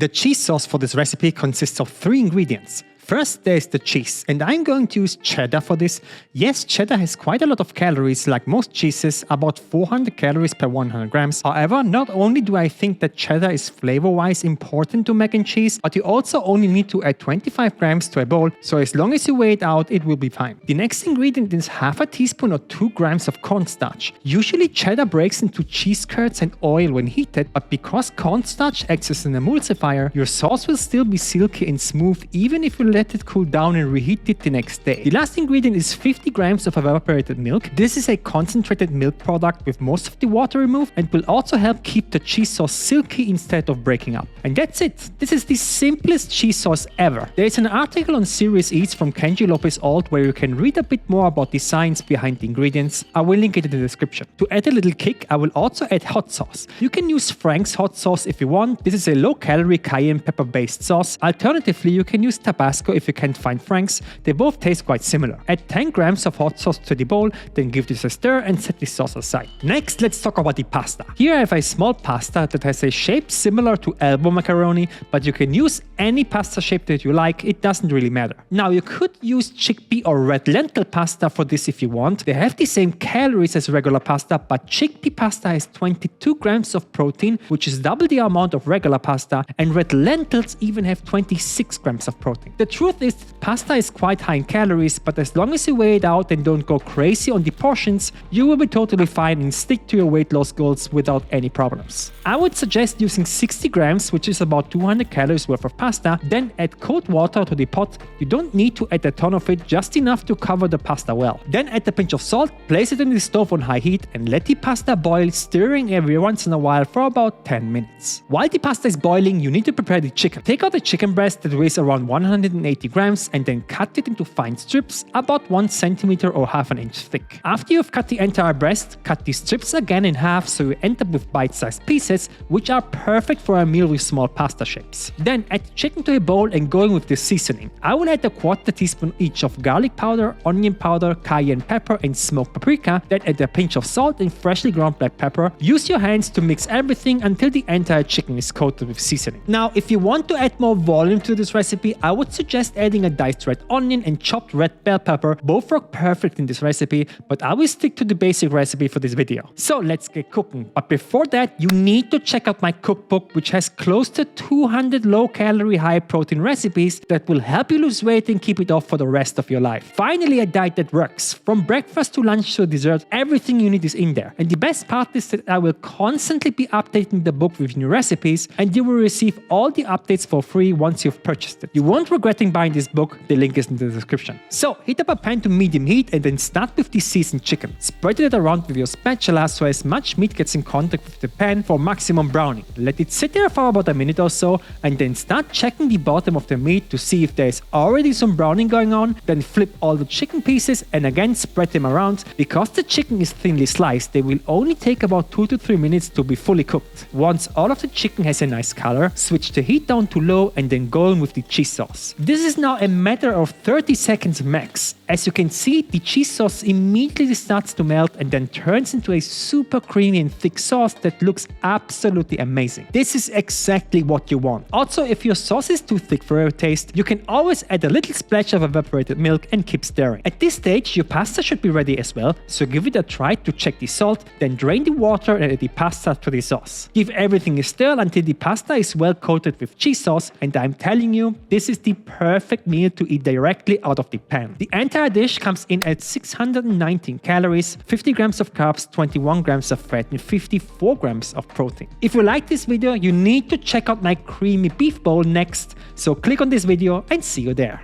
The cheese sauce for this recipe consists of 3 ingredients. First, there's the cheese, and I'm going to use cheddar for this. Yes, cheddar has quite a lot of calories, like most cheeses, about 400 calories per 100 grams. However, not only do I think that cheddar is flavor-wise important to mac and cheese, but you also only need to add 25 grams to a bowl, so as long as you weigh it out, it will be fine. The next ingredient is half a teaspoon or 2 grams of cornstarch. Usually cheddar breaks into cheese curds and oil when heated, but because cornstarch acts as an emulsifier, your sauce will still be silky and smooth even if you let it cool down and reheat it the next day. The last ingredient is 50 grams of evaporated milk. This is a concentrated milk product with most of the water removed and will also help keep the cheese sauce silky instead of breaking up. And that's it. This is the simplest cheese sauce ever. There is an article on Serious Eats from Kenji Lopez Alt where you can read a bit more about the science behind the ingredients. I will link it in the description. To add a little kick, I will also add hot sauce. You can use Frank's hot sauce if you want. This is a low-calorie cayenne pepper based sauce. Alternatively, you can use Tabasco if you can't find Frank's. They both taste quite similar. Add 10 grams of hot sauce to the bowl, then give this a stir and set the sauce aside. Next, let's talk about the pasta. Here I have a small pasta that has a shape similar to elbow macaroni, but you can use any pasta shape that you like, it doesn't really matter. Now you could use chickpea or red lentil pasta for this if you want. They have the same calories as regular pasta, but chickpea pasta has 22 grams of protein, which is double the amount of regular pasta, and red lentils even have 26 grams of protein. The truth is, pasta is quite high in calories, but as long as you weigh it out and don't go crazy on the portions, you will be totally fine and stick to your weight loss goals without any problems. I would suggest using 60 grams, which is about 200 calories worth of pasta, then add cold water to the pot. You don't need to add a ton of it, just enough to cover the pasta well. Then add a pinch of salt, place it in the stove on high heat and let the pasta boil, stirring every once in a while for about 10 minutes. While the pasta is boiling, you need to prepare the chicken. Take out the chicken breast that weighs around 180 grams and then cut it into fine strips about 1 centimeter or half an inch thick. After you've cut the entire breast, cut the strips again in half so you end up with bite-sized pieces, which are perfect for a meal with small pasta shapes. Then add the chicken to a bowl and go in with the seasoning. I will add a 1/4 teaspoon each of garlic powder, onion powder, cayenne pepper and smoked paprika, then add a pinch of salt and freshly ground black pepper. Use your hands to mix everything until the entire chicken is coated with seasoning. Now, if you want to add more volume to this recipe, I would suggest adding a diced red onion and chopped red bell pepper. Both work perfect in this recipe, but I will stick to the basic recipe for this video. So let's get cooking. But before that, you need to check out my cookbook, which has close to 200 low-calorie, high-protein recipes that will help you lose weight and keep it off for the rest of your life. Finally, a diet that works. From breakfast to lunch to dessert, everything you need is in there. And the best part is that I will constantly be updating the book with new recipes, and you will receive all the updates for free once you've purchased it. You won't regret buying this book, the link is in the description. So heat up a pan to medium heat and then start with the seasoned chicken. Spread it around with your spatula so as much meat gets in contact with the pan for maximum browning. Let it sit there for about a minute or so and then start checking the bottom of the meat to see if there is already some browning going on. Then flip all the chicken pieces and again spread them around. Because the chicken is thinly sliced, they will only take about 2 to 3 minutes to be fully cooked. Once all of the chicken has a nice color, switch the heat down to low and then go in with the cheese sauce. This is now a matter of 30 seconds max. As you can see, the cheese sauce immediately starts to melt and then turns into a super creamy and thick sauce that looks absolutely amazing. This is exactly what you want. Also, if your sauce is too thick for your taste, you can always add a little splash of evaporated milk and keep stirring. At this stage, your pasta should be ready as well, so give it a try to check the salt, then drain the water and add the pasta to the sauce. Give everything a stir until the pasta is well coated with cheese sauce, and I'm telling you, this is the perfect meal to eat directly out of the pan. The entire dish comes in at 619 calories, 50 grams of carbs, 21 grams of fat and 54 grams of protein. If you like this video, you need to check out my creamy beef bowl next, so click on this video and see you there.